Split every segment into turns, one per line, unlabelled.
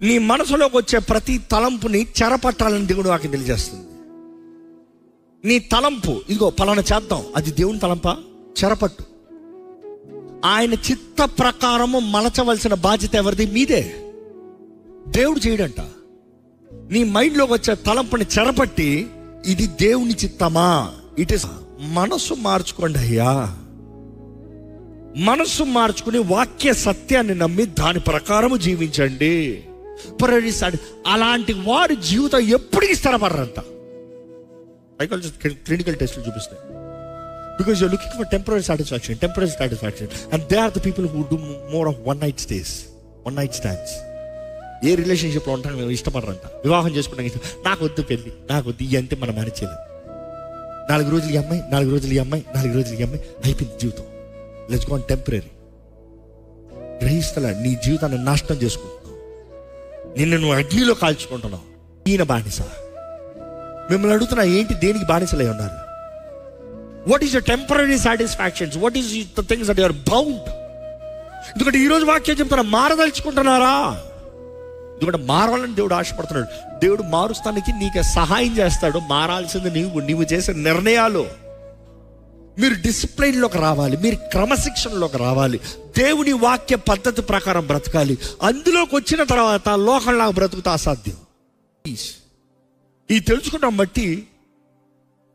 నీ మనసులోకి వచ్చే ప్రతి తలంపుని చెరపట్టాలని దేవుడు నాకు తెలియజేస్తుంది. నీ తలంపు ఇదిగో పలానా చేద్దాం, అది దేవుని తలంపా? చెరపట్టు. ఆయన చిత్త ప్రకారము మలచవలసిన బాధ్యత ఎవరిది? మీదే. దేవుడు చేయడంట. నీ మైండ్లోకి వచ్చే తలంపుని చెరపట్టి ఇది దేవుని చిత్తమా? It is. మనసు మార్చుకోండి అయ్యా. మనసు మార్చుకుని వాక్య సత్యాన్ని నమ్మి దాని ప్రకారము జీవించండి. అలాంటి వారి జీవితం ఎప్పటికీ స్థిరపడరంట. క్లినికల్ టెస్టులు చూపిస్తాయి. Because you're looking for temporary satisfaction and they are the people who do more of one night stands. ఏ రిలేషన్షిప్లో ఉంటాను మేము ఇష్టపడరంట. వివాహం చేసుకుంటాం ఇష్టం. నాకు వద్దు పెళ్ళి, నాకు వద్దు ఈ అంతే మనం మేనేజ్ చేయలేదు. 4 రోజులు ఈ అమ్మాయి, 4 రోజులు ఈ అమ్మాయి, 4 రోజులు ఈ అమ్మాయి, అయిపోయింది జీవితం. Let's go on temporary. గ్రహిస్తలే, నీ జీవితాన్ని నాశనం చేసుకుంటున్నావు. నిన్ను నువ్వు అగ్నిలో కాల్చుకుంటున్నావు. ఈయన బానిస. మిమ్మల్ని అడుగుతున్నా, ఏంటి దేనికి బానిసలై ఉన్నారు? What is your temporary satisfactions? What is the things that you are bound? ఎందుకంటే ఈరోజు వాక్యం చెప్తున్నా, మారదలుచుకుంటున్నారా? ఎందుకంటే మారాలని దేవుడు ఆశపడుతున్నాడు. దేవుడు మారుస్తానికి నీకు సహాయం చేస్తాడు. మారాల్సింది నీవు చేసే నిర్ణయాలు. మీరు డిసిప్లైన్లోకి రావాలి, మీరు క్రమశిక్షణలోకి రావాలి, దేవుని వాక్య పద్ధతి ప్రకారం బ్రతకాలి. అందులోకి వచ్చిన తర్వాత లోకంలాగా బ్రతుకుతా అసాధ్యం. ఈ తెలుసుకున్నాం బట్టి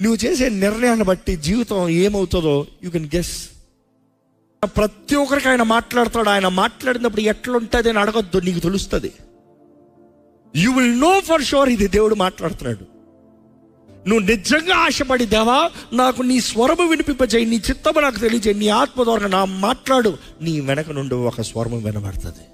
నువ్వు చేసే నిర్ణయాన్ని బట్టి జీవితం ఏమవుతుందో యూ కెన్ గెస్. ప్రతి ఒక్కరికి ఆయన మాట్లాడతాడు. ఆయన మాట్లాడినప్పుడు ఎట్లుంటుంది అని అడగొద్దు, నీకు తెలుస్తుంది. You will know for sure ఇది దేవుడు మాట్లాడుతున్నాడు. నువ్వు నిజంగా ఆశపడి, దేవా నాకు నీ స్వరము వినిపింపజేయి, నీ చిత్తము నాకు తెలియజేయి, నీ ఆత్మ ద్వారా నా మాట్లాడు, నీ వెనక నుండి ఒక స్వరము వినబడుతుంది.